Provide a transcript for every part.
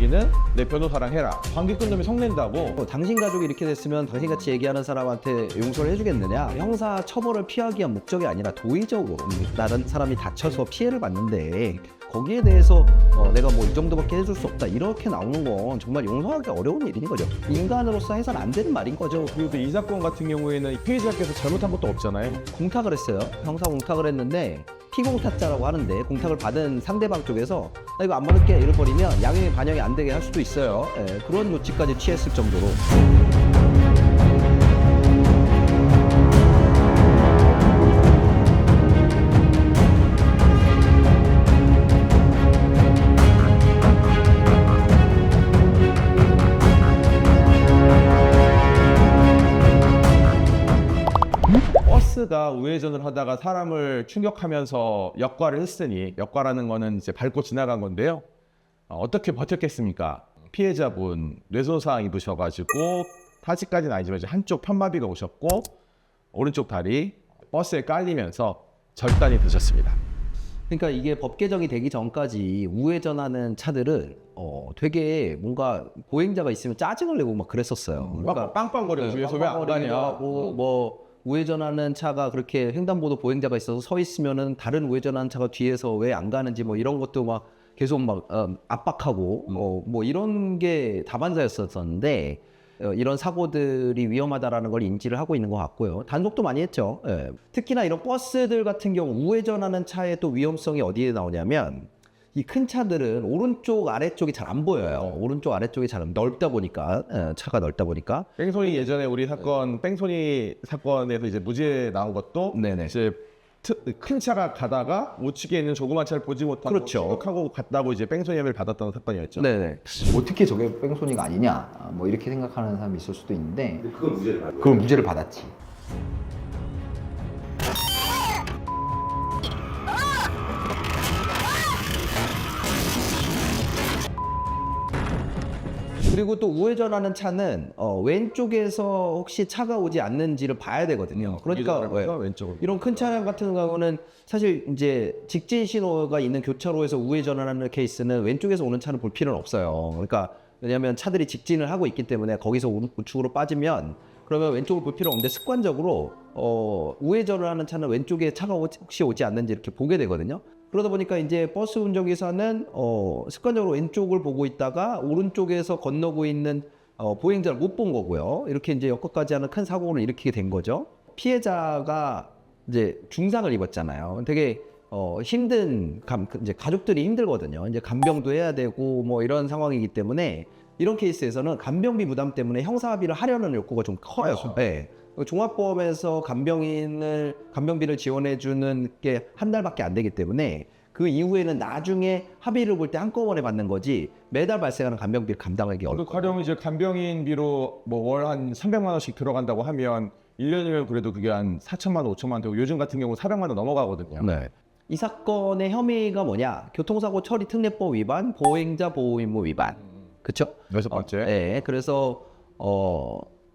우리는 내 변호사랑 해라. 관계 끊으면 성낸다고. 당신 가족이 이렇게 됐으면 당신같이 얘기하는 사람한테 용서를 해주겠느냐. 형사 처벌을 피하기 위한 목적이 아니라 도의적으로 다른 사람이 다쳐서 피해를 받는데 거기에 대해서 내가 뭐 이 정도밖에 해줄 수 없다 이렇게 나오는 건 정말 용서하기 어려운 일인 거죠. 인간으로서 해서는 안 되는 말인 거죠. 그리고 또 이 사건 같은 경우에는 피해자께서 잘못한 것도 없잖아요. 공탁을 했어요. 형사 공탁을 했는데 피공탁자라고 하는데 공탁을 받은 상대방 쪽에서 나 이거 안 받을게 이래버리면 양형이 반영이 안 되게 할 수도 있어요. 예, 그런 조치까지 취했을 정도로. 버스가 우회전을 하다가 사람을 충격하면서 역과를 했으니, 역과라는 거는 이제 밟고 지나간 건데요. 어떻게 버텼겠습니까? 피해자분 뇌손상 입으셔가지고 타지까지는 아니지만 이제 한쪽 편마비가 오셨고 오른쪽 다리 버스에 깔리면서 절단이 되셨습니다. 그러니까 이게 법 개정이 되기 전까지 우회전하는 차들은 되게 뭔가 보행자가 있으면 짜증을 내고 막 그랬었어요. 그러니까 빵빵거려. 뒤에서 왜 안 가냐. 뭐 우회전하는 차가 그렇게 횡단보도 보행자가 있어서 서 있으면은 다른 우회전하는 차가 뒤에서 왜 안 가는지 뭐 이런 것도 막 계속 막 압박하고 뭐 이런 게 다반사였었는데 이런 사고들이 위험하다라는 걸 인지를 하고 있는 것 같고요. 단속도 많이 했죠. 예. 특히나 이런 버스들 같은 경우 우회전하는 차의 또 위험성이 어디에 나오냐면 이 큰 차들은 오른쪽 아래쪽이 잘 안 보여요. 오른쪽 아래쪽이 잘 넓다 보니까 차가 넓다 보니까. 뺑소니 예전에 우리 사건 뺑소니 사건에서 이제 무죄 나온 것도 네네. 이제 큰 차가 가다가 우측에 있는 조그만 차를 보지 못하고 그렇죠. 하고 갔다고 이제 뺑소니 혐의를 받았던 사건이었죠. 네네. 어떻게 저게 뺑소니가 아니냐 뭐 이렇게 생각하는 사람이 있을 수도 있는데 그건 무죄를 받았죠. 그건 무죄를 받았지. 그리고 또 우회전하는 차는 왼쪽에서 혹시 차가 오지 않는지를 봐야 되거든요. 그러니까 왼쪽으로. 이런 큰 차량 같은 경우는 사실 이제 직진 신호가 있는 교차로에서 우회전을 하는 케이스는 왼쪽에서 오는 차는 볼 필요는 없어요. 그러니까 왜냐하면 차들이 직진을 하고 있기 때문에 거기서 우측으로 빠지면 그러면 왼쪽을 볼 필요 없는데 습관적으로 우회전을 하는 차는 왼쪽에 차가 혹시 오지 않는지 이렇게 보게 되거든요. 그러다 보니까 이제 버스 운전기사는 습관적으로 왼쪽을 보고 있다가 오른쪽에서 건너고 있는 보행자를 못 본 거고요. 이렇게 이제 역과까지 하는 큰 사고를 일으키게 된 거죠. 피해자가 이제 중상을 입었잖아요. 되게 힘든 이제 가족들이 힘들거든요. 이제 간병도 해야 되고 뭐 이런 상황이기 때문에 이런 케이스에서는 간병비 부담 때문에 형사합의를 하려는 욕구가 좀 커요. 네. 종합보험에서 간병비를 지원해주는 게 한 달밖에 안 되기 때문에 그 이후에는 나중에 합의를 볼 때 한꺼번에 받는 거지 매달 발생하는 간병비를 감당하기 어렵고. 가령 이제 간병인비로 뭐 월 한 300만 원씩 들어간다고 하면 1년이면 그래도 그게 한 4천만 원, 5천만 원 되고 요즘 같은 경우 400만 원 넘어가거든요. 네. 이 사건의 혐의가 뭐냐? 교통사고 처리 특례법 위반, 보행자 보호 의무 위반. 그렇죠? 여섯 번째. 네. 그래서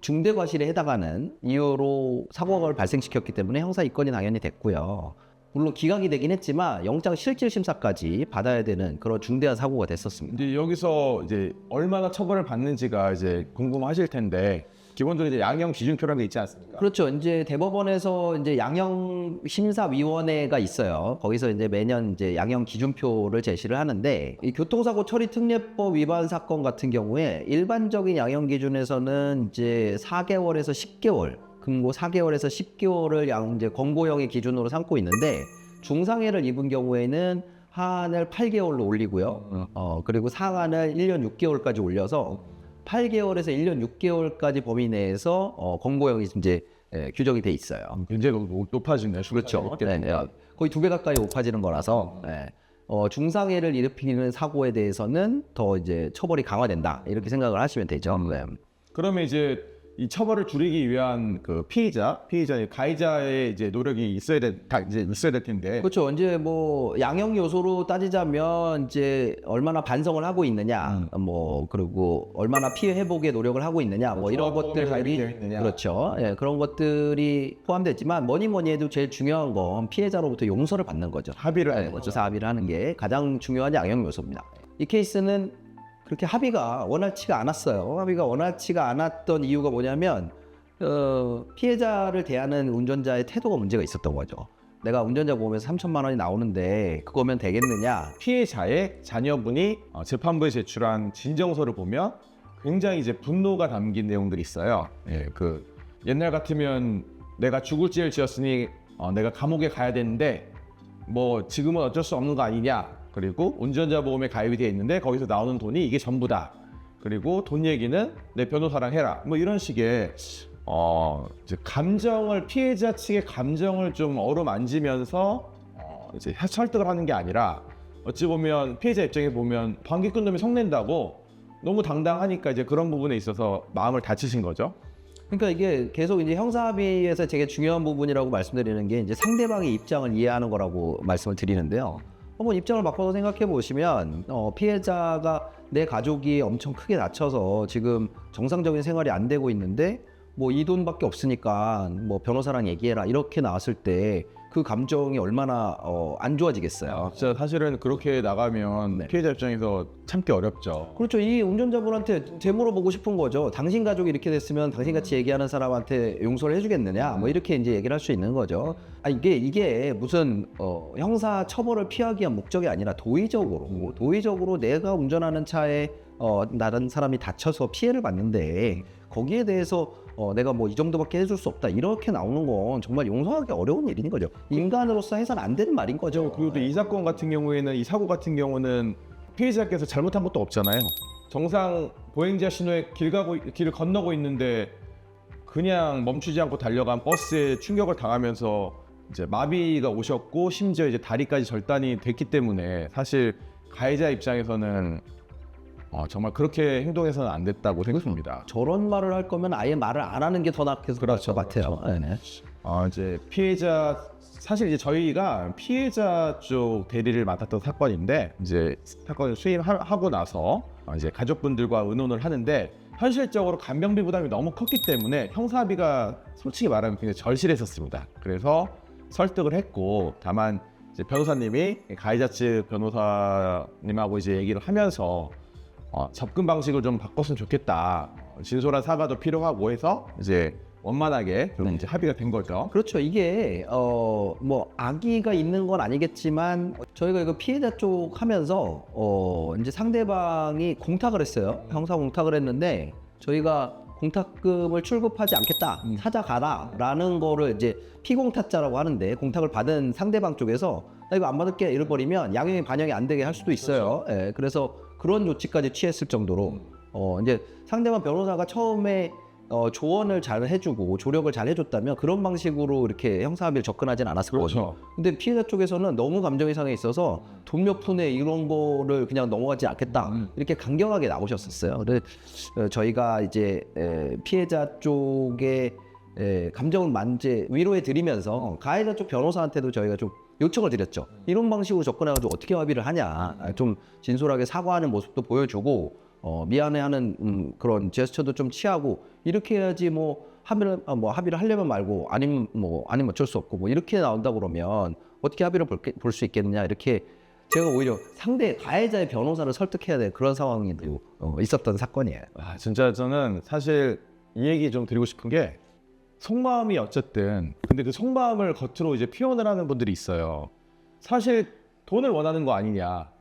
중대과실에 해당하는 이유로 사고를 발생시켰기 때문에 형사 입건이 당연히 됐고요. 물론 기각이 되긴 했지만 영장 실질 심사까지 받아야 되는 그런 중대한 사고가 됐었습니다. 이제 여기서 이제 얼마나 처벌을 받는지가 이제 궁금하실 텐데 기본적으로 이제 양형 기준표라는 게 있지 않습니까? 그렇죠. 이제 대법원에서 이제 양형 심사위원회가 있어요. 거기서 이제 매년 이제 양형 기준표를 제시를 하는데 이 교통사고 처리 특례법 위반 사건 같은 경우에 일반적인 양형 기준에서는 이제 4개월에서 10개월, 금고 4개월에서 10개월을 이제 권고형의 기준으로 삼고 있는데 중상해를 입은 경우에는 하한을 8개월로 올리고요. 그리고 상한을 1년 6개월까지 올려서 8개월에서 1년 6개월까지 범위 내에서 권고형이 이제 규정이 돼 있어요. 굉장히 높아지네. 그렇죠. 네, 거의 2배 가까이 높아지는 거라서 중상해를 일으키는 사고에 대해서는 더 이제 처벌이 강화된다 이렇게 생각을 하시면 되죠. 네. 그러면 이제 이 처벌을 줄이기 위한 그 피의자의 가해자의 이제 노력이 있어야 될 텐데. 그렇죠. 이제 뭐 양형 요소로 따지자면 이제 얼마나 반성을 하고 있느냐, 뭐 그리고 얼마나 피해 회복에 노력을 하고 있느냐, 뭐 이런 것들이 그렇죠. 예, 그런 것들이 포함되지만 뭐니 해도 제일 중요한 건 피해자로부터 용서를 받는 거죠. 합의를 하는 거죠. 합의를 하는 게 가장 중요한 양형 요소입니다. 이 케이스는 그렇게 합의가 원활치가 않았어요. 합의가 원활치가 않았던 이유가 뭐냐면 피해자를 대하는 운전자의 태도가 문제가 있었던 거죠. 내가 운전자 보험에서 3천만 원이 나오는데 그거면 되겠느냐? 피해자의 자녀분이 재판부에 제출한 진정서를 보면 굉장히 이제 분노가 담긴 내용들이 있어요. 예, 그 옛날 같으면 내가 죽을 죄를 지었으니 내가 감옥에 가야 되는데 뭐 지금은 어쩔 수 없는 거 아니냐. 그리고 운전자 보험에 가입이 되어 있는데 거기서 나오는 돈이 이게 전부다. 그리고 돈 얘기는 내 변호사랑 해라. 뭐 이런 식의 이제 감정을 피해자 측의 감정을 좀 어루만지면서 이제 설득을 하는 게 아니라 어찌 보면 피해자 입장에 보면 방귀 꾼 놈이 성낸다고 너무 당당하니까 이제 그런 부분에 있어서 마음을 다치신 거죠. 그러니까 이게 계속 이제 형사합의에서 되게 중요한 부분이라고 말씀드리는 게 이제 상대방의 입장을 이해하는 거라고 말씀을 드리는데요. 한번 입장을 바꿔서 생각해 보시면 피해자가 내 가족이 엄청 크게 다쳐서 지금 정상적인 생활이 안 되고 있는데 뭐 이 돈밖에 없으니까 뭐 변호사랑 얘기해라 이렇게 나왔을 때 그 감정이 얼마나 안 좋아지겠어요. 진짜 사실은 그렇게 나가면 네. 피해자 입장에서 참기 어렵죠. 그렇죠. 이 운전자분한테 되물어보고 싶은 거죠. 당신 가족이 이렇게 됐으면 당신같이 얘기하는 사람한테 용서를 해주겠느냐? 뭐 이렇게 이제 얘기를 할 수 있는 거죠. 아 이게 무슨 형사 처벌을 피하기 위한 목적이 아니라 도의적으로 내가 운전하는 차에 다른 사람이 다쳐서 피해를 받는데 거기에 대해서 내가 뭐 이 정도밖에 해줄 수 없다 이렇게 나오는 건 정말 용서하기 어려운 일인 거죠. 인간으로서 해서는 안 되는 말인 거죠. 그리고 또 이 사건 같은 경우에는 이 사고 같은 경우는 피해자께서 잘못한 것도 없잖아요. 정상 보행자 신호에 길을 건너고 있는데 그냥 멈추지 않고 달려간 버스에 충격을 당하면서 이제 마비가 오셨고 심지어 이제 다리까지 절단이 됐기 때문에 사실 가해자 입장에서는 정말 그렇게 행동해서는 안 됐다고 생각합니다. 저런 말을 할 거면 아예 말을 안 하는 게 더 낫겠을 것 같아요. 네네. 이제 피해자 사실 이제 저희가 피해자 쪽 대리를 맡았던 사건인데 이제 사건을 수임하고 나서 이제 가족분들과 의논을 하는데 현실적으로 간병비 부담이 너무 컸기 때문에 형사합의가 솔직히 말하면 굉장히 절실했었습니다. 그래서 설득을 했고 다만 이제 변호사님이 가해자 측 변호사님하고 이제 얘기를 하면서 접근 방식을 좀 바꿨으면 좋겠다. 진솔한 사과도 필요하고 해서 이제 원만하게 좀 이제 합의가 된 거죠. 그렇죠. 이게 뭐 악의가 있는 건 아니겠지만 저희가 이거 피해자 쪽 하면서 이제 상대방이 공탁을 했어요. 형사 공탁을 했는데 저희가 공탁금을 출급하지 않겠다. 찾아가라라는 거를 이제 피공탁자라고 하는데 공탁을 받은 상대방 쪽에서 나 이거 안 받을게 이럴 버리면 양형이 반영이 안 되게 할 수도 있어요. 예, 그래서 그런 조치까지 취했을 정도로 이제 상대방 변호사가 처음에 조언을 잘 해주고 조력을 잘 해줬다면 그런 방식으로 이렇게 형사합의를 접근하진 않았을 거죠. 근데 피해자 쪽에서는 너무 감정이 상해 있어서 돈 몇 푼에 이런 거를 그냥 넘어가지 않겠다 이렇게 강경하게 나오셨었어요. 그래서 저희가 이제 피해자 쪽에 감정을 위로해 드리면서 가해자 쪽 변호사한테도 저희가 좀 요청을 드렸죠. 이런 방식으로 접근해가지고 어떻게 합의를 하냐. 좀 진솔하게 사과하는 모습도 보여주고 미안해하는 그런 제스처도 좀 취하고 이렇게 해야지 뭐 합의를 하려면 말고 아니면 어쩔 수 없고 뭐 이렇게 나온다 그러면 어떻게 합의를 볼 수 있겠느냐 이렇게 제가 오히려 상대 가해자의 변호사를 설득해야 될 그런 상황이 있었던 사건이에요. 진짜 저는 사실 이 얘기 좀 드리고 싶은 게 속마음이 어쨌든 근데 그 속마음을 겉으로 이제 표현을 하는 분들이 있어요. 사실 돈을 원하는 거 아니냐,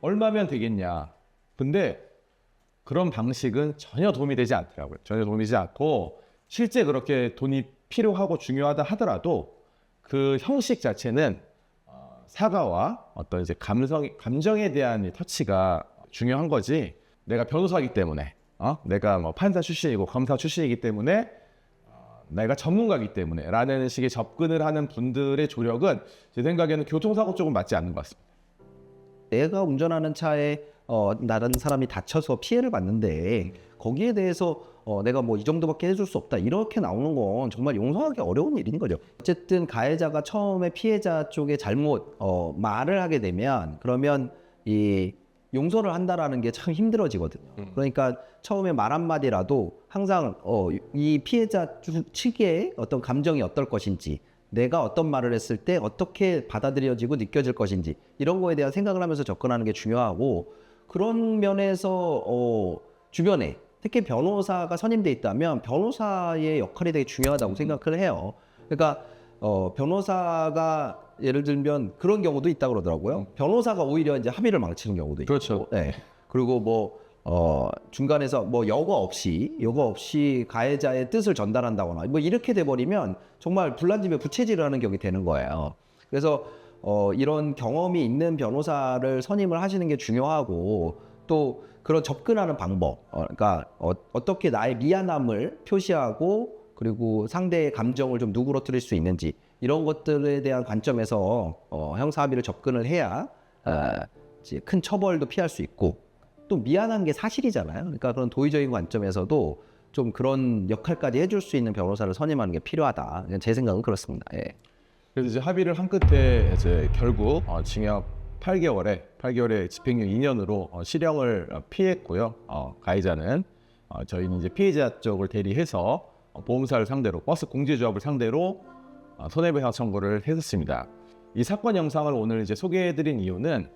얼마면 되겠냐. 근데 그런 방식은 전혀 도움이 되지 않더라고요. 전혀 도움이 되지 않고 실제 그렇게 돈이 필요하고 중요하다 하더라도 그 형식 자체는 사과와 어떤 이제 감정에 대한 터치가 중요한 거지. 내가 변호사이기 때문에, 내가 뭐 판사 출신이고 검사 출신이기 때문에, 내가 전문가이기 때문에 라는 식의 접근을 하는 분들의 조력은 제 생각에는 교통사고 쪽은 맞지 않는 것 같습니다. 내가 운전하는 차에 다른 사람이 다쳐서 피해를 봤는데 거기에 대해서 내가 뭐 이 정도밖에 해줄 수 없다 이렇게 나오는 건 정말 용서하기 어려운 일인 거죠. 어쨌든 가해자가 처음에 피해자 쪽에 잘못 말을 하게 되면 그러면 이 용서를 한다라는 게 참 힘들어지거든요. 그러니까 처음에 말 한마디라도 항상 이 피해자 측의 어떤 감정이 어떨 것인지 내가 어떤 말을 했을 때 어떻게 받아들여지고 느껴질 것인지 이런 거에 대한 생각을 하면서 접근하는 게 중요하고 그런 면에서 주변에 특히 변호사가 선임돼 있다면 변호사의 역할이 되게 중요하다고 생각을 해요. 그러니까 변호사가 예를 들면 그런 경우도 있다 그러더라고요. 변호사가 오히려 이제 합의를 망치는 경우도 있고. 그렇죠. 네. 그리고 뭐 중간에서 뭐 여과 없이 가해자의 뜻을 전달한다거나 뭐 이렇게 돼 버리면 정말 불난집에 부채질을 하는 격이 되는 거예요. 그래서 이런 경험이 있는 변호사를 선임을 하시는 게 중요하고 또 그런 접근하는 방법, 그러니까 어떻게 나의 미안함을 표시하고 그리고 상대의 감정을 좀 누그러뜨릴 수 있는지 이런 것들에 대한 관점에서 형사 합의를 접근을 해야 이제 큰 처벌도 피할 수 있고 또 미안한 게 사실이잖아요. 그러니까 그런 도의적인 관점에서도 좀 그런 역할까지 해줄 수 있는 변호사를 선임하는 게 필요하다. 제 생각은 그렇습니다. 예. 그래서 이제 합의를 한 끝에 이제 결국 징역 8개월에 집행유예 2년으로 실형을 피했고요. 가해자는 저희는 이제 피해자 쪽을 대리해서 보험사를 상대로 버스 공제조합을 상대로 손해배상 청구를 했었습니다. 이 사건 영상을 오늘 이제 소개해드린 이유는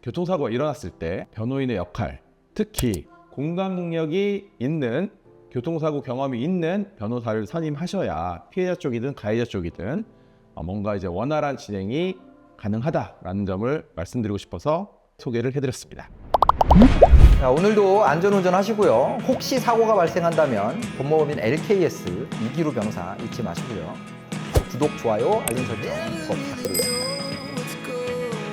교통사고가 일어났을 때 변호인의 역할, 특히 공감 능력이 있는 교통사고 경험이 있는 변호사를 선임하셔야 피해자 쪽이든 가해자 쪽이든 뭔가 이제 원활한 진행이 가능하다라는 점을 말씀드리고 싶어서 소개를 해드렸습니다. 자, 오늘도 안전운전 하시고요. 혹시 사고가 발생한다면 법무법인 LKS 이기루 변호사 잊지 마시고요. 구독, 좋아요, 알림 설정 꼭 부탁드립니다.